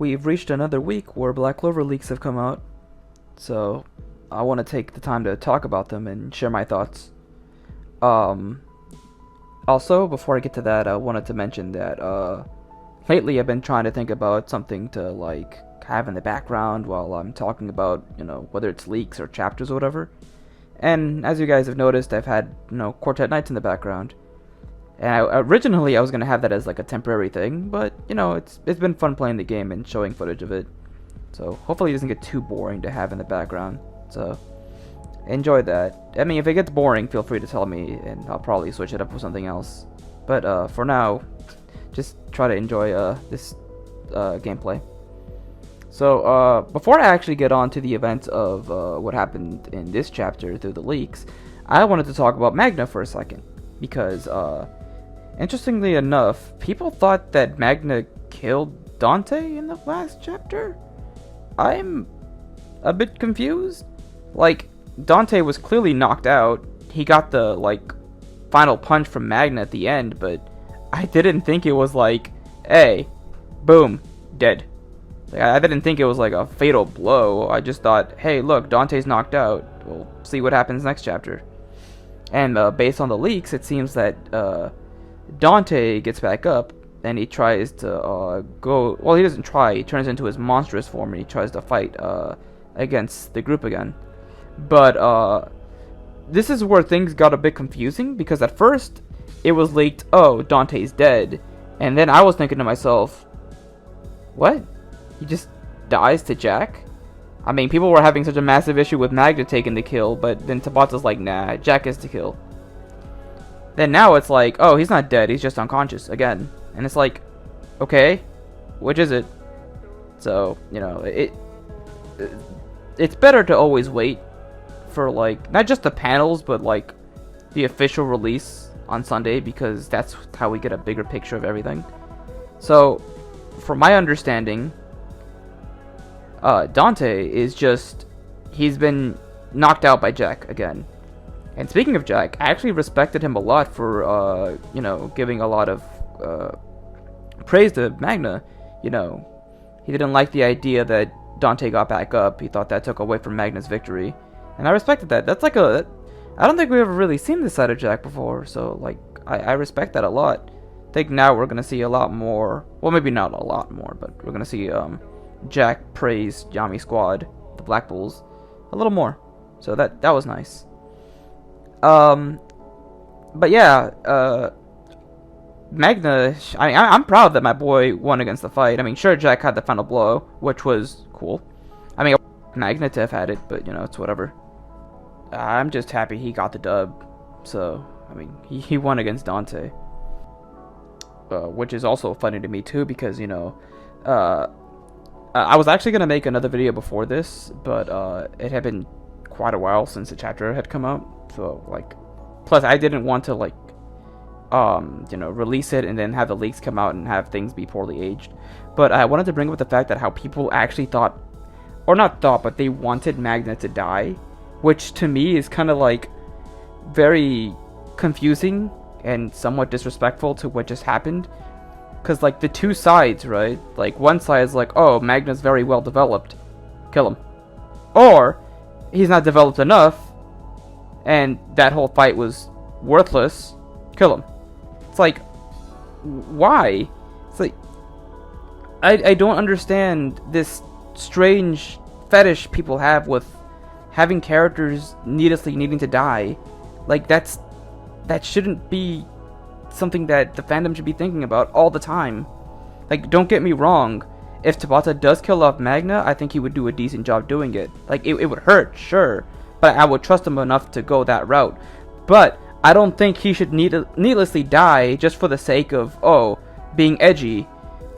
we've reached another week where Black Clover leaks have come out, so I want to take the time to talk about them and share my thoughts. Um, Also, before I get to that, I wanted to mention that lately I've been trying to think about something to like have in the background while I'm talking about, whether it's leaks or chapters or whatever. And as you guys have noticed, I've had, Quartet Nights in the background. And originally I was gonna have that as like a temporary thing, but it's been fun playing the game and showing footage of it. So hopefully it doesn't get too boring to have in the background. So enjoy that. I mean, if it gets boring, feel free to tell me, and I'll probably switch it up with something else. But for now, just try to enjoy this gameplay. So before I actually get on to the events of what happened in this chapter through the leaks, I wanted to talk about Magna for a second, because interestingly enough, people thought that Magna killed Dante in the last chapter. I'm a bit confused. Like, Dante was clearly knocked out. He got the, final punch from Magna at the end, but I didn't think it was like, hey, boom, dead. Like, I didn't think it was like a fatal blow. I just thought, hey, look, Dante's knocked out. We'll see what happens next chapter. And based on the leaks, it seems that Dante gets back up, and he tries to go... Well, he doesn't try. He turns into his monstrous form, and he tries to fight against the group again. But this is where things got a bit confusing, because at first it was leaked, oh, Dante's dead. And then I was thinking to myself, what? He just dies to Jack? I mean, people were having such a massive issue with Magna taking the kill, but then Tabata's like, nah, Jack is the kill. Then now it's like, oh, he's not dead, he's just unconscious again. And it's like, okay, which is it? So, it's better to always wait for, not just the panels, but, the official release on Sunday, because that's how we get a bigger picture of everything. So, from my understanding, Dante is just, he's been knocked out by Jack again. And speaking of Jack, I actually respected him a lot for, giving a lot of praise to Magna. He didn't like the idea that Dante got back up. He thought that took away from Magna's victory. And I respected that. That's like I don't think we've ever really seen this side of Jack before, so, I respect that a lot. I think now we're going to see a lot more, well, maybe not a lot more, but we're going to see, Jack praise Yami Squad, the Black Bulls, a little more. So that was nice. But yeah, Magna, I'm proud that my boy won against the fight. I mean, sure, Jack had the final blow, which was cool. I mean, Magna to have had it, but, it's whatever. I'm just happy he got the dub. So, I mean, he won against Dante. Which is also funny to me, too, because, I was actually going to make another video before this, but it had been quite a while since the chapter had come out. So, plus I didn't want to, release it and then have the leaks come out and have things be poorly aged. But I wanted to bring up the fact that how people actually thought, or not thought, but they wanted Magna to die, which to me is kind of very confusing and somewhat disrespectful to what just happened. Because the two sides, right? One side is oh, Magna's very well developed, kill him. Or he's not developed enough and that whole fight was worthless, kill him. It's why? It's I don't understand this strange fetish people have with having characters needlessly needing to die. That shouldn't be something that the fandom should be thinking about all the time. Don't get me wrong, if Tabata does kill off Magna, I think he would do a decent job doing it. It would hurt, sure, but I would trust him enough to go that route. But I don't think he should needlessly die just for the sake of, being edgy.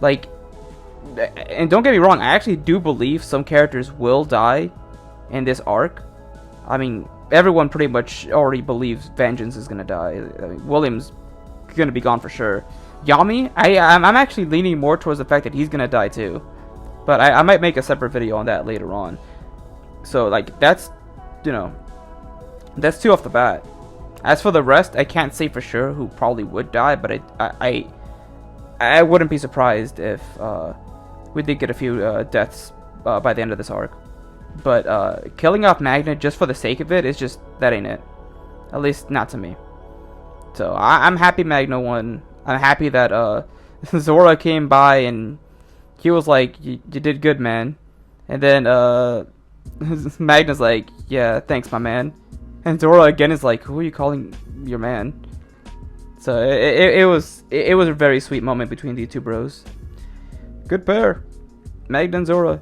And don't get me wrong, I actually do believe some characters will die in this arc. I mean, everyone pretty much already believes Vengeance is gonna die. I mean, William's gonna be gone for sure. Yami, I'm actually leaning more towards the fact that he's gonna die too. But I might make a separate video on that later on. So, that's, that's two off the bat. As for the rest, I can't say for sure who probably would die, but I wouldn't be surprised if We did get a few deaths by the end of this arc. But killing off Magna just for the sake of it is just, that ain't it. At least not to me. So I'm happy Magna won. I'm happy that Zora came by and he was like, you did good, man. And then Magna's like, yeah, thanks, my man. And Zora again is like, who are you calling your man? So it was a very sweet moment between these two bros. Good pair, Magna and Zora.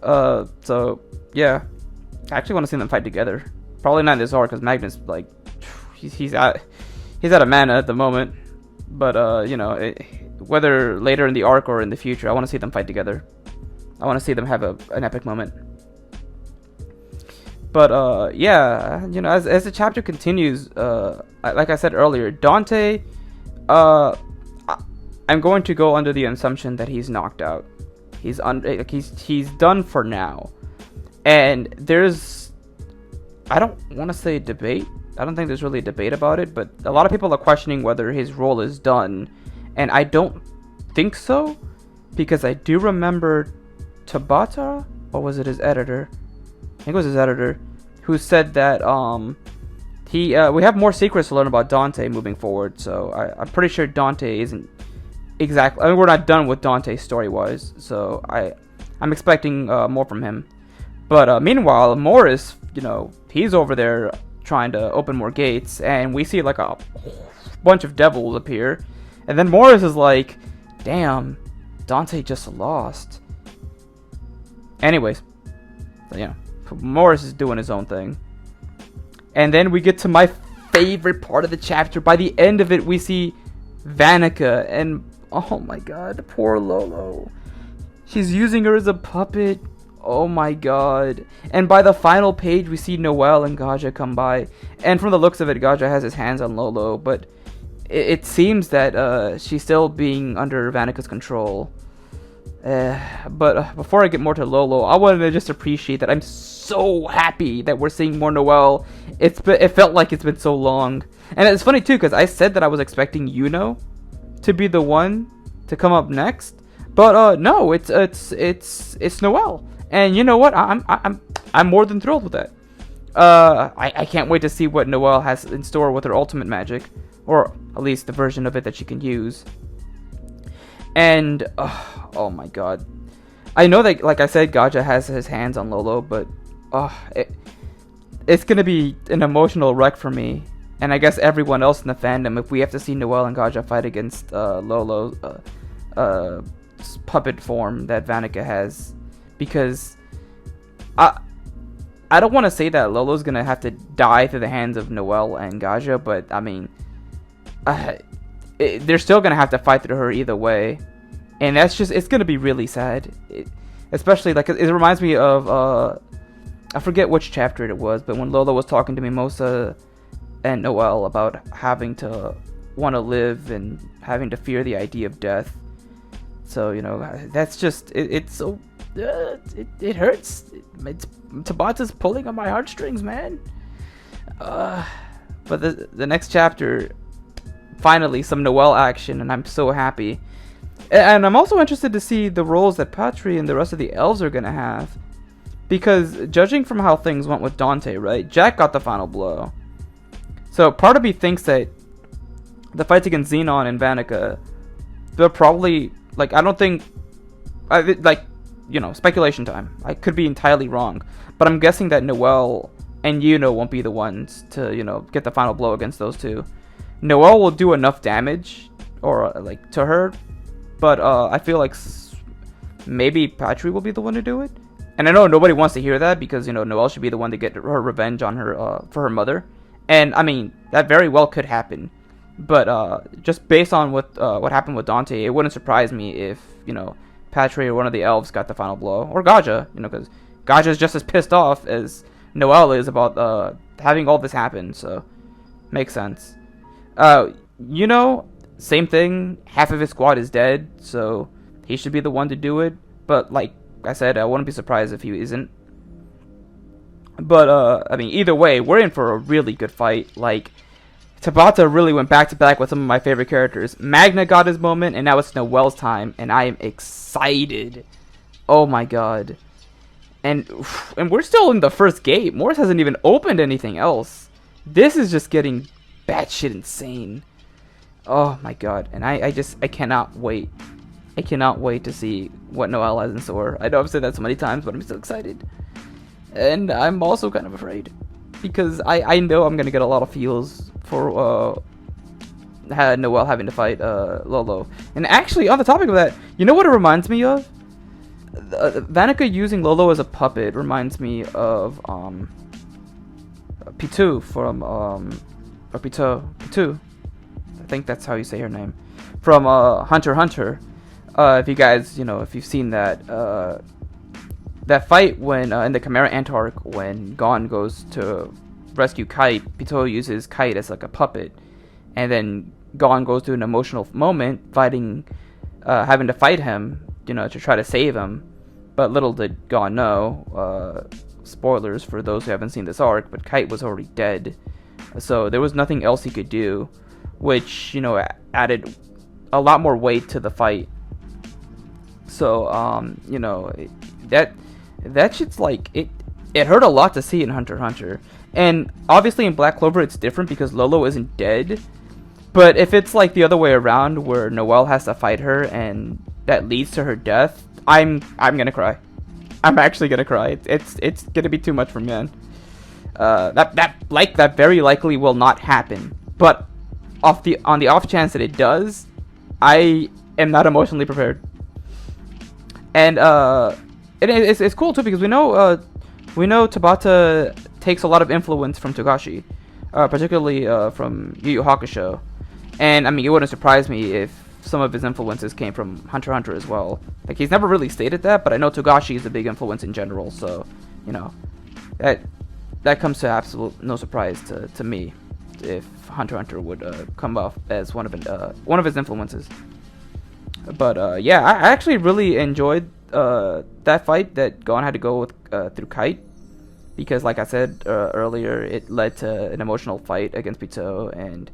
So yeah, I actually want to see them fight together. Probably not in this arc because Magna's like, he's out of mana at the moment. But you know, whether later in the arc or in the future, I want to see them fight together. I want to see them have an epic moment. But yeah, you know, as the chapter continues, like I said earlier, Dante, I'm going to go under the assumption that he's knocked out. He's done for now. And there's, I don't want to say debate. I don't think there's really a debate about it, but a lot of people are questioning whether his role is done, and I don't think so, because I do remember Tabata, or was it his editor? I think it was his editor, who said that we have more secrets to learn about Dante moving forward. So I'm pretty sure Dante isn't exactly. I mean, we're not done with Dante story-wise, so I'm expecting more from him. But meanwhile, Morris, you know, he's over there trying to open more gates, and we see like a bunch of devils appear, and then Morris is like, "Damn, Dante just lost." Anyways, yeah, Morris is doing his own thing. And then we get to my favorite part of the chapter. By the end of it, we see Vanica, and oh my god, poor Lolo. She's using her as a puppet. Oh my god. And by the final page, we see Noelle and Gaja come by. And from the looks of it, Gaja has his hands on Lolo, but it seems that she's still being under Vanica's control. But before I get more to Lolo, I wanted to just appreciate that I'm so happy that we're seeing more Noelle. It felt like it's been so long. And it's funny too, because I said that I was expecting Yuno to be the one to come up next. But no, it's Noelle. And you know what? I'm more than thrilled with that. I can't wait to see what Noelle has in store with her ultimate magic, or at least the version of it that she can use. And oh my god, I know that, like I said, Gaja has his hands on Lolo, but it's gonna be an emotional wreck for me, and I guess everyone else in the fandom, if we have to see Noelle and Gaja fight against Lolo's puppet form that Vanica has. Because I don't want to say that Lolo's gonna have to die through the hands of Noelle and Gaja, but I mean, they're still gonna have to fight through her either way, and it's gonna be really sad. Especially like it reminds me of I forget which chapter it was, but when Lolo was talking to Mimosa and Noelle about having to want to live and having to fear the idea of death. So you know, that's just it's so. It hurts. Tabata's pulling on my heartstrings, man. But the next chapter, finally some Noelle action, and I'm so happy. And I'm also interested to see the roles that Patri and the rest of the elves are gonna have, because judging from how things went with Dante, right? Jack got the final blow. So part of me thinks that the fights against Xenon and Vanica, they're probably like, I don't think, like, you know, speculation time. I could be entirely wrong, but I'm guessing that Noelle and Yuno won't be the ones to, you know, get the final blow against those two. Noelle will do enough damage, or like to her, but I feel like maybe Patri will be the one to do it. And I know nobody wants to hear that, because you know Noelle should be the one to get her revenge on her for her mother. And I mean, that very well could happen. But just based on what happened with Dante, it wouldn't surprise me if, you know, Patri or one of the elves got the final blow, or Gaja, you know, because Gaja is just as pissed off as Noelle is about having all this happen. So makes sense. You know, same thing. Half of his squad is dead, so he should be the one to do it. But like I said, I wouldn't be surprised if he isn't. But I mean, either way, we're in for a really good fight. Like, Tabata really went back to back with some of my favorite characters. Magna got his moment, and now it's Noelle's time, and I am excited. Oh my god. And we're still in the first gate. Morris hasn't even opened anything else. This is just getting batshit insane. Oh my god. And I cannot wait. I cannot wait to see what Noelle has in store. I know I've said that so many times, but I'm still excited. And I'm also kind of afraid. Because I know I'm going to get a lot of feels for Noelle having to fight Lolo. And actually, on the topic of that, you know what it reminds me of? Vanica using Lolo as a puppet reminds me of Pitou from or Pitou. I think that's how you say her name. From Hunter x Hunter. If you guys, if you've seen that that fight when in the Chimera Ant arc when Gon goes to rescue Kite, Pitou uses Kite as like a puppet, and then Gon goes through an emotional moment having to fight him, to try to save him. But little did Gon know, spoilers for those who haven't seen this arc, but Kite was already dead, so there was nothing else he could do, which added a lot more weight to the fight. So that shit's like it hurt a lot to see in Hunter x Hunter. And obviously in Black Clover it's different because Lolo isn't dead. But if it's like the other way around where Noelle has to fight her and that leads to her death, I'm gonna cry. I'm actually gonna cry. It's gonna be too much for me, man. That very likely will not happen. But on the off chance that it does, I am not emotionally prepared. And it's cool too because we know Tabata takes a lot of influence from Togashi, particularly from Yu Yu Hakusho. And I mean, it wouldn't surprise me if some of his influences came from Hunter x Hunter as well. Like, he's never really stated that, but I know Togashi is a big influence in general, so that comes to absolute no surprise to me if Hunter x Hunter would come off as one of his influences. But yeah, I actually really enjoyed that fight that Gon had to go with through Kite, because like I said earlier, it led to an emotional fight against Pitou, and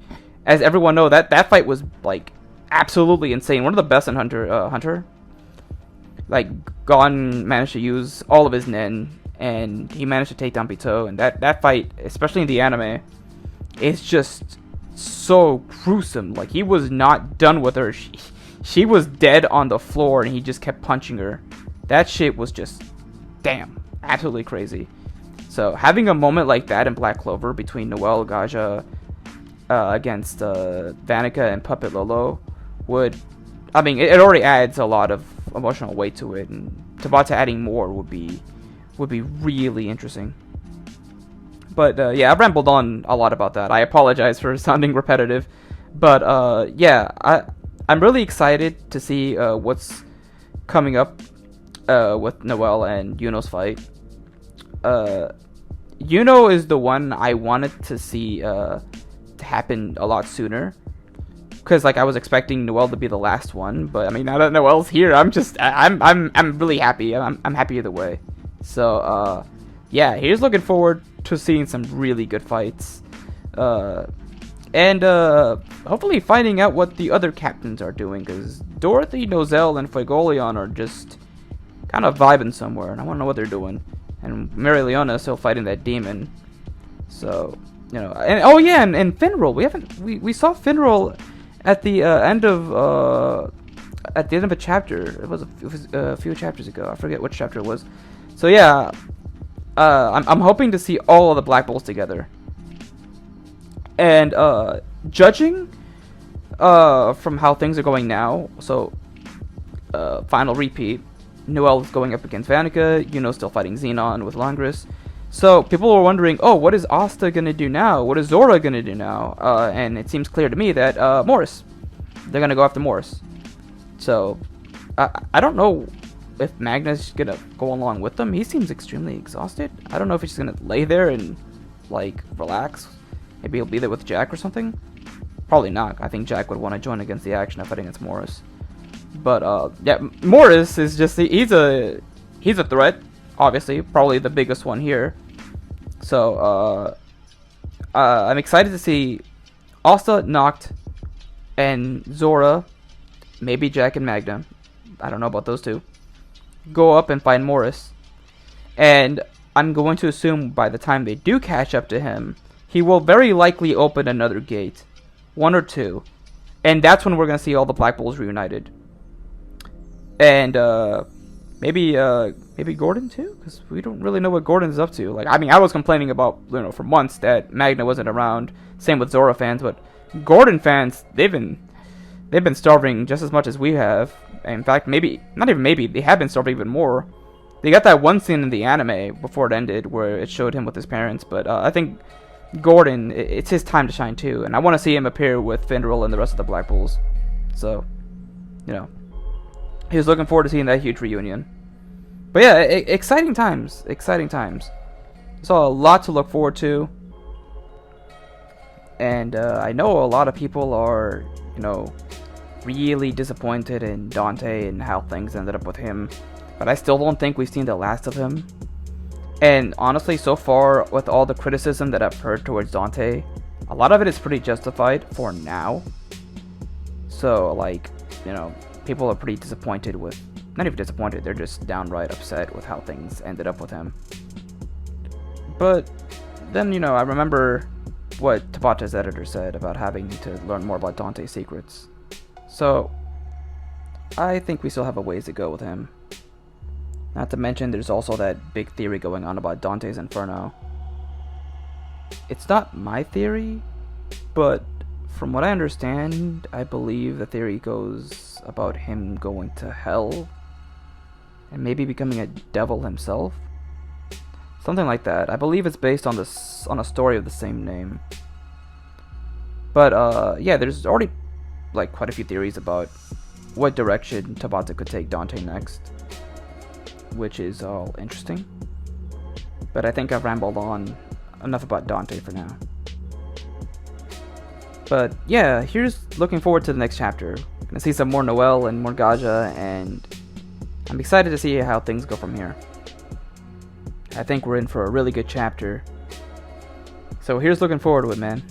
as everyone knows, that fight was like absolutely insane. One of the best in Hunter. Like, Gon managed to use all of his nen, and he managed to take down Pitou, and that fight, especially in the anime, is just so gruesome. Like, he was not done with her. She was dead on the floor, and he just kept punching her. That shit was just, damn, absolutely crazy. So having a moment like that in Black Clover between Noelle, Gaja, against Vanica and Puppet Lolo would, I mean, it already adds a lot of emotional weight to it, and Tabata adding more would be really interesting. But yeah, I rambled on a lot about that. I apologize for sounding repetitive, but yeah, I'm really excited to see what's coming up with Noelle and Yuno's fight. Yuno is the one I wanted to see to happen a lot sooner, because like I was expecting Noelle to be the last one, but I mean, now that Noelle's here, I'm really happy. I'm happy either way. So yeah, here's looking forward to seeing some really good fights. And hopefully finding out what the other captains are doing, because Dorothy, Noelle, and Fuegoleon are just kind of vibing somewhere, and I want to know what they're doing. And Mary Leona is still fighting that demon. So, and oh yeah, and Finral. We saw Finral at the end of a chapter. It was a few chapters ago. I forget which chapter it was. So yeah, I'm hoping to see all of the Black Bulls together. And judging from how things are going now, so final repeat, Noelle is going up against Vanica, Yuno's still fighting Xenon with Langris. So people were wondering, oh, what is Asta gonna do now? What is Zora gonna do now? And it seems clear to me that Morris, they're gonna go after Morris. So I don't know if Magna's gonna go along with them. He seems extremely exhausted. I don't know if he's just gonna lay there and like relax. Maybe he'll be there with Jack or something. Probably not. I think Jack would want to join against the action of fighting against Morris. But yeah, Morris is just he's a threat, obviously, probably the biggest one here. So I'm excited to see Asta, Noct, and Zora, maybe Jack and Magna, I don't know about those two, go up and find Morris. And I'm going to assume by the time they do catch up to him, he will very likely open another gate. One or two. And that's when we're going to see all the Black Bulls reunited. And maybe Gordon too? Because we don't really know what Gordon's up to. Like, I mean, I was complaining about, for months that Magna wasn't around. Same with Zora fans, but Gordon fans, they've been starving just as much as we have. In fact, maybe, not even maybe, they have been starving even more. They got that one scene in the anime before it ended where it showed him with his parents, but I think Gordon, it's his time to shine too, and I want to see him appear with Finral and the rest of the Black Bulls. So, he was looking forward to seeing that huge reunion. But yeah, exciting times, exciting times. So a lot to look forward to, and I know a lot of people are, really disappointed in Dante and how things ended up with him. But I still don't think we've seen the last of him. And honestly, so far, with all the criticism that I've heard towards Dante, a lot of it is pretty justified for now. So, people are pretty disappointed with... Not even disappointed, they're just downright upset with how things ended up with him. But then, I remember what Tabata's editor said about having to learn more about Dante's secrets. So, I think we still have a ways to go with him. Not to mention, there's also that big theory going on about Dante's Inferno. It's not my theory, but from what I understand, I believe the theory goes about him going to hell and maybe becoming a devil himself. Something like that. I believe it's based on a story of the same name. But yeah, there's already quite a few theories about what direction Tabata could take Dante next, which is all interesting. But I think I've rambled on enough about Dante for now. But yeah, here's looking forward to the next chapter. Gonna see some more Noelle and more Gaja, and I'm excited to see how things go from here. I think we're in for a really good chapter. So here's looking forward to it, man.